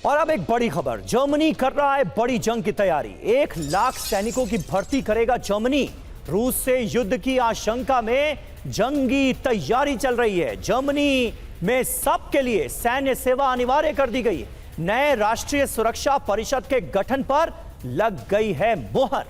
और अब एक बड़ी खबर, जर्मनी कर रहा है बड़ी जंग की तैयारी। 1 लाख सैनिकों की भर्ती करेगा जर्मनी। रूस से युद्ध की आशंका में जंगी तैयारी चल रही है। जर्मनी में सबके लिए सैन्य सेवा अनिवार्य कर दी गई है। नए राष्ट्रीय सुरक्षा परिषद के गठन पर लग गई है मोहर।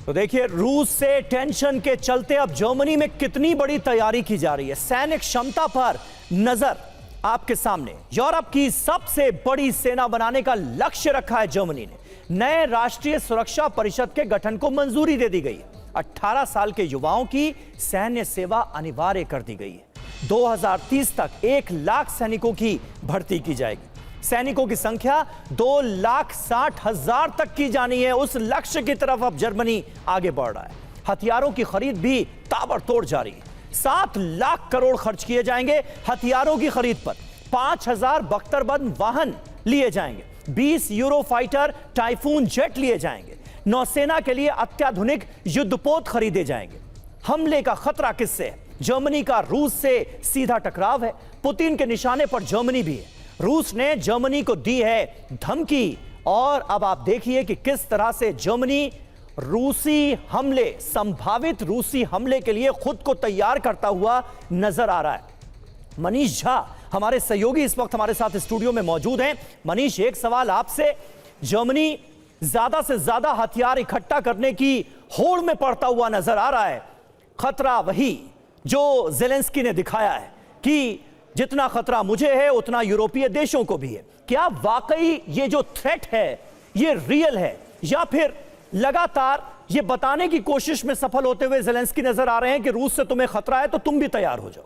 तो देखिए, रूस से टेंशन के चलते अब जर्मनी में कितनी बड़ी तैयारी की जा रही है। सैनिक क्षमता पर नजर आपके सामने। यूरोप की सबसे बड़ी सेना बनाने का लक्ष्य रखा है जर्मनी ने। नए राष्ट्रीय सुरक्षा परिषद के गठन को मंजूरी दे दी गई है। 18 साल के युवाओं की सैन्य सेवा अनिवार्य कर दी गई है। 2030 तक 1 लाख सैनिकों की भर्ती की जाएगी। सैनिकों की संख्या 2,60,000 तक की जानी है। उस लक्ष्य की तरफ अब जर्मनी आगे बढ़ रहा है। हथियारों की खरीद भी ताबड़तोड़ जारी है। 7 लाख करोड़ खर्च किए जाएंगे हथियारों की खरीद पर। 5,000 बख्तरबंद वाहन लिए जाएंगे। 20 यूरो फाइटर टाइफून जेट लिए जाएंगे। नौसेना के लिए अत्याधुनिक युद्धपोत खरीदे जाएंगे। हमले का खतरा किससे है? जर्मनी का रूस से सीधा टकराव है। पुतिन के निशाने पर जर्मनी भी है। रूस ने जर्मनी को दी है धमकी। और अब आप देखिए कि किस तरह से जर्मनी संभावित रूसी हमले के लिए खुद को तैयार करता हुआ नजर आ रहा है। मनीष झा हमारे सहयोगी इस वक्त हमारे साथ स्टूडियो में मौजूद हैं। मनीष, एक सवाल आपसे, जर्मनी ज्यादा से ज्यादा हथियार इकट्ठा करने की होड़ में पड़ता हुआ नजर आ रहा है। खतरा वही जो ज़ेलेंस्की ने दिखाया है कि जितना खतरा मुझे है उतना यूरोपीय देशों को भी है। क्या वाकई ये जो थ्रेट है ये रियल है, या फिर लगातार ये बताने की कोशिश में सफल होते हुए ज़ेलेंस्की नजर आ रहे हैं कि रूस से तुम्हें खतरा है तो तुम भी तैयार हो जाओ?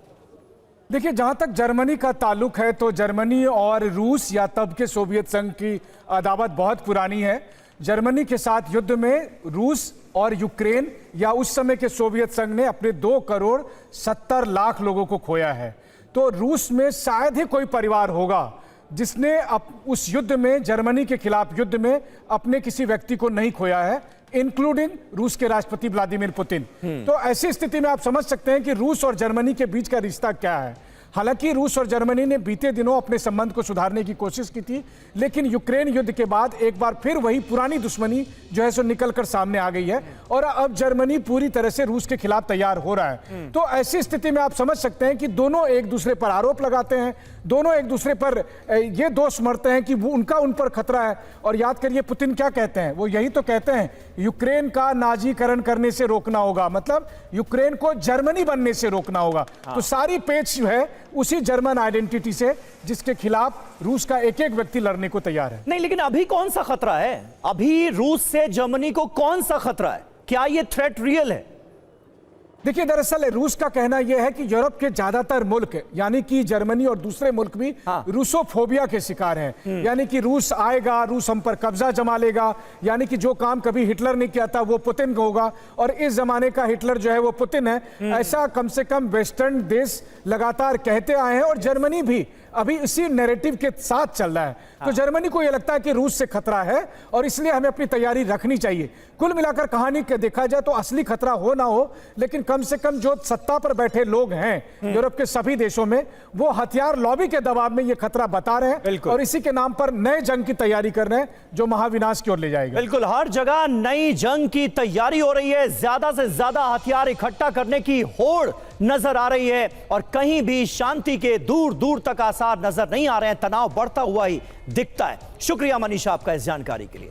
देखिए, जहां तक जर्मनी का ताल्लुक है तो जर्मनी और रूस या तब के सोवियत संघ की अदावत बहुत पुरानी है। जर्मनी के साथ युद्ध में रूस और यूक्रेन या उस समय के सोवियत संघ ने अपने 2,70,00,000 लोगों को खोया है। तो रूस में शायद ही कोई परिवार होगा जिसने उस युद्ध में, जर्मनी के खिलाफ युद्ध में, अपने किसी व्यक्ति को नहीं खोया है, इंक्लूडिंग रूस के राष्ट्रपति व्लादिमीर पुतिन। तो ऐसी स्थिति में आप समझ सकते हैं कि रूस और जर्मनी के बीच का रिश्ता क्या है। हालांकि रूस और जर्मनी ने बीते दिनों अपने संबंध को सुधारने की कोशिश की थी, लेकिन यूक्रेन युद्ध के बाद एक बार फिर वही पुरानी दुश्मनी जो है सो निकलकर सामने आ गई है और अब जर्मनी पूरी तरह से रूस के खिलाफ तैयार हो रहा है। तो ऐसी स्थिति में आप समझ सकते हैं कि दोनों एक दूसरे पर आरोप लगाते हैं, दोनों एक दूसरे पर ये दोष मरते हैं कि वो उनका उन पर खतरा है। और याद करिए पुतिन क्या कहते हैं, वो यही तो कहते हैं, यूक्रेन का नाजीकरण करने से रोकना होगा, मतलब यूक्रेन को जर्मनी बनने से रोकना होगा। तो सारी पेच जो है उसी जर्मन आइडेंटिटी से, जिसके खिलाफ रूस का एक एक व्यक्ति लड़ने को तैयार है। नहीं, लेकिन अभी कौन सा खतरा है? अभी रूस से जर्मनी को कौन सा खतरा है? क्या ये थ्रेट रियल है? देखिए, दरअसल रूस का कहना यह है कि यूरोप के ज्यादातर मुल्क, यानी कि जर्मनी और दूसरे मुल्क भी रूसोफोबिया के शिकार हैं। यानी कि रूस आएगा, रूस हम पर कब्जा जमा लेगा, यानी कि जो काम कभी हिटलर ने किया था वो पुतिन को होगा और इस जमाने का हिटलर जो है वो पुतिन है। ऐसा कम से कम वेस्टर्न देश लगातार कहते आए हैं और जर्मनी भी अभी इसी नैरेटिव के साथ चल रहा है। तो जर्मनी को यह लगता है कि रूस से खतरा है और इसलिए हमें अपनी तैयारी रखनी चाहिए। कुल मिलाकर कहानी के देखा जाए तो असली खतरा हो ना हो, लेकिन कम से कम जो सत्ता पर बैठे लोग हैं यूरोप के सभी देशों में, वो हथियार लॉबी के दबाव में ये खतरा बता रहे हैं और इसी के नाम पर नए जंग की तैयारी कर रहे हैं जो महाविनाश की ओर ले जाएगा। बिल्कुल, हर जगह नई जंग की तैयारी हो रही है। ज्यादा से ज्यादा हथियार इकट्ठा करने की होड़ नजर आ रही है और कहीं भी शांति के दूर दूर तक आसार नजर नहीं आ रहे हैं। तनाव बढ़ता हुआ ही दिखता है। शुक्रिया मनीषा आपका इस जानकारी के लिए।